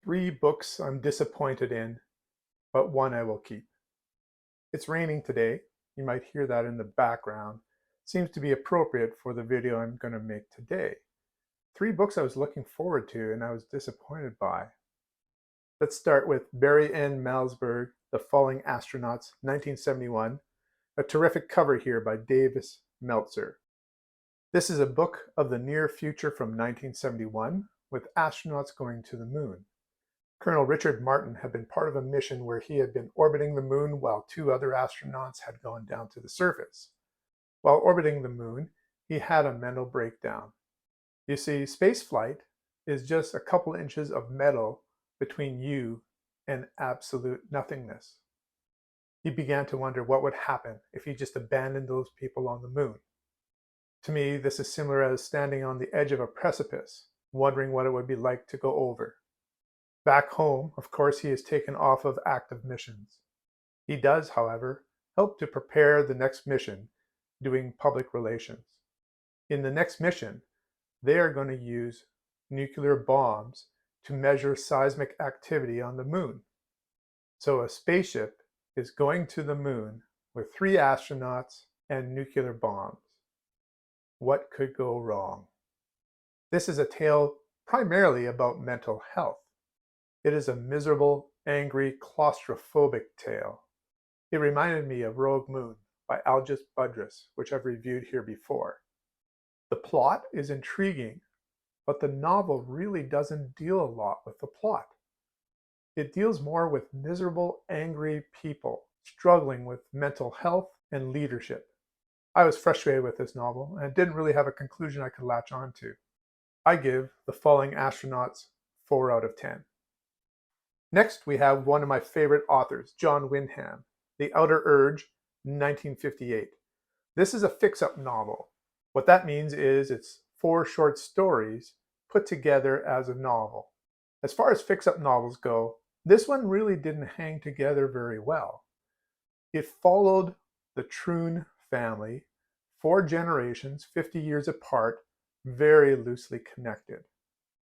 3 books I'm disappointed in, but one I will keep. It's raining today. You might hear that in the background. Seems to be appropriate for the video I'm going to make today. 3 books I was looking forward to and I was disappointed by. Let's start with Barry N Malzberg, The Falling Astronauts, 1971. A terrific cover here by Davis Meltzer. This is a book of the near future from 1971 with astronauts going to the moon. Colonel Richard Martin had been part of a mission where he had been orbiting the moon while 2 other astronauts had gone down to the surface. While orbiting the moon, he had a mental breakdown. You see, spaceflight is just a couple inches of metal between you and absolute nothingness. He began to wonder what would happen if he just abandoned those people on the moon. To me, this is similar as standing on the edge of a precipice, wondering what it would be like to go over. Back home, of course, he is taken off of active missions. He does, however, help to prepare the next mission, doing public relations. In the next mission, they are going to use nuclear bombs to measure seismic activity on the moon. So a spaceship is going to the moon with 3 astronauts and nuclear bombs. What could go wrong? This is a tale primarily about mental health. It is a miserable, angry, claustrophobic tale. It reminded me of Rogue Moon by Algis Budrys, which I've reviewed here before. The plot is intriguing, but the novel really doesn't deal a lot with the plot. It deals more with miserable, angry people struggling with mental health and leadership. I was frustrated with this novel and didn't really have a conclusion I could latch on to. I give The Falling Astronauts 4 out of 10. Next, we have one of my favorite authors, John Wyndham, The OuterUrge, 1958. This is a fix-up novel. What that means is it's 4 short stories put together as a novel. As far as fix-up novels go, this one really didn't hang together very well. It followed the Troon family, 4 generations, 50 years apart, very loosely connected.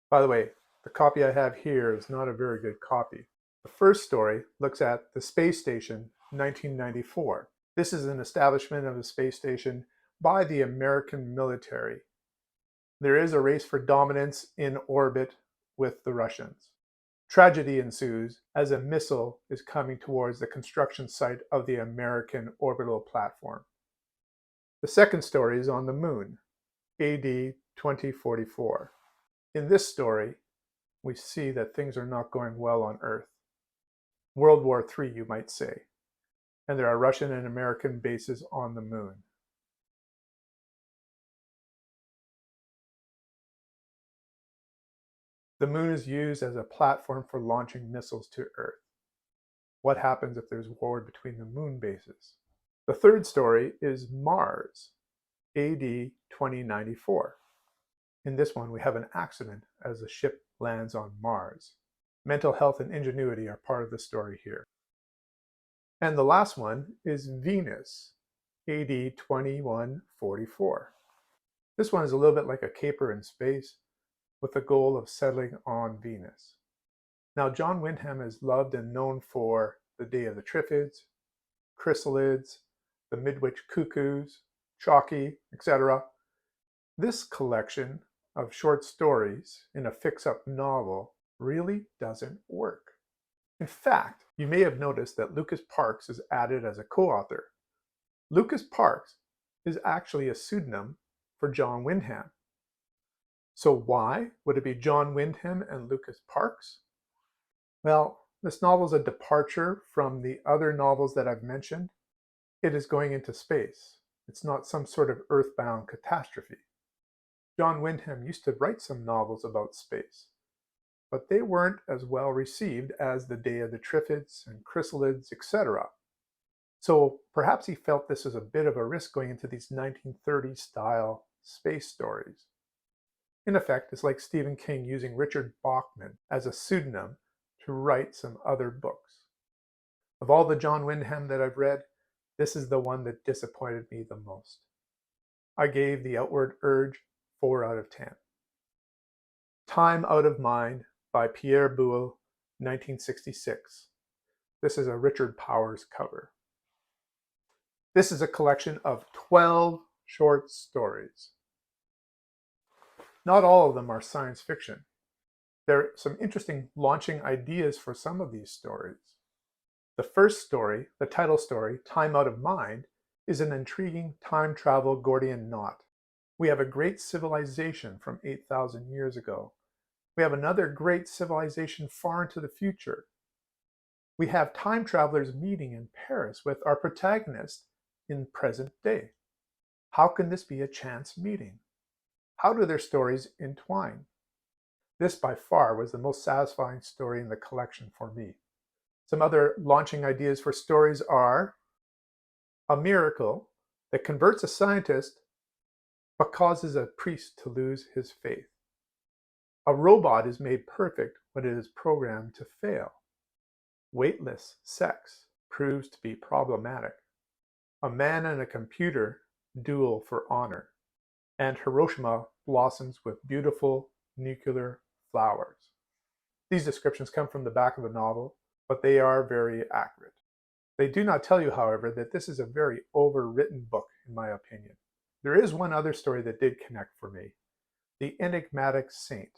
By the way, the copy I have here is not a very good copy. The first story looks at the space station, 1994. This is an establishment of a space station by the American military. There is a race for dominance in orbit with the Russians. Tragedy ensues as a missile is coming towards the construction site of the American orbital platform. The second story is on the moon, AD 2044. In this story, we see that things are not going well on Earth. World War III, you might say. And there are Russian and American bases on the moon. The moon is used as a platform for launching missiles to Earth. What happens if there's war between the moon bases? The third story is Mars, AD 2094. In this one, we have an accident as the ship lands on Mars. Mental health and ingenuity are part of the story here. And the last one is Venus, AD 2144. This one is a little bit like a caper in space, with the goal of settling on Venus. Now, John Wyndham is loved and known for The Day of the Triffids, Chrysalids, The Midwich Cuckoos, Chalky, etc. This collection of short stories in a fix-up novel really doesn't work. In fact, you may have noticed that Lucas Parks is added as a co-author. Lucas Parks is actually a pseudonym for John Wyndham. So why would it be John Wyndham and Lucas Parks? Well, this novel is a departure from the other novels that I've mentioned. It is going into space. It's not some sort of earthbound catastrophe. John Wyndham used to write some novels about space, but they weren't as well received as The Day of the Triffids and Chrysalids, etc. So perhaps he felt this was a bit of a risk going into these 1930s style space stories. In effect, it's like Stephen King using Richard Bachman as a pseudonym to write some other books. Of all the John Wyndham that I've read, this is the one that disappointed me the most. I gave The OuterUrge 4 out of 10. Time Out of Mind by Pierre Boulle, 1966. This is a Richard Powers cover. This is a collection of 12 short stories. Not all of them are science fiction. There are some interesting launching ideas for some of these stories. The first story, the title story, Time Out of Mind, is an intriguing time travel Gordian knot. We have a great civilization from 8,000 years ago. We have another great civilization far into the future. We have time travelers meeting in Paris with our protagonist in present day. How can this be a chance meeting? How do their stories entwine? This by far was the most satisfying story in the collection for me. Some other launching ideas for stories are a miracle that converts a scientist but causes a priest to lose his faith. A robot is made perfect when it is programmed to fail. Weightless sex proves to be problematic. A man and a computer duel for honor. And Hiroshima blossoms with beautiful nuclear flowers. These descriptions come from the back of the novel, but they are very accurate. They do not tell you, however, that this is a very overwritten book, in my opinion. There is one other story that did connect for me, The Enigmatic Saint.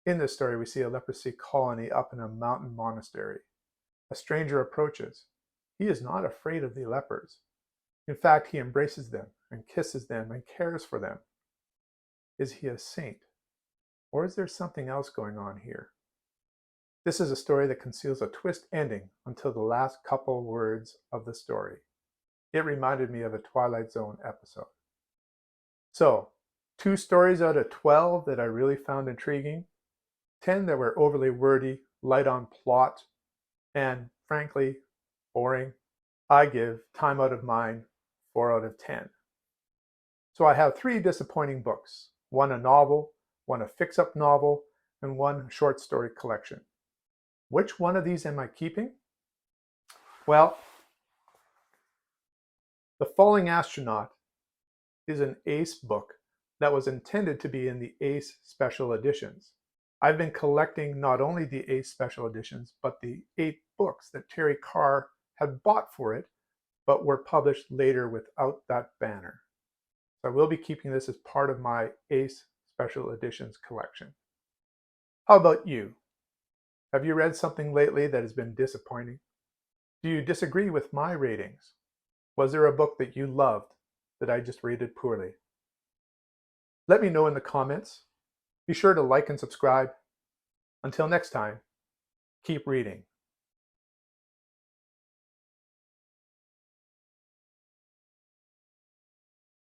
In this story, we see a leprosy colony up in a mountain monastery. A stranger approaches. He is not afraid of the lepers. In fact, he embraces them and kisses them and cares for them. Is he a saint? Or is there something else going on here? This is a story that conceals a twist ending until the last couple words of the story. It reminded me of a Twilight Zone episode. So, 2 stories out of 12 that I really found intriguing, 10 that were overly wordy, light on plot, and frankly, boring. I give Time Out of Mind 4 out of 10. So I have 3 disappointing books, one a novel, one a fix-up novel, and one short story collection. Which one of these am I keeping? Well, The Falling Astronaut is an ACE book that was intended to be in the ACE special editions. I've been collecting not only the ACE special editions, but the 8 books that Terry Carr had bought for it, but were published later without that banner. So I will be keeping this as part of my ACE special editions collection. How about you? Have you read something lately that has been disappointing? Do you disagree with my ratings? Was there a book that you loved that I just rated poorly? Let me know in the comments. Be sure to like and subscribe. Until next time, keep reading.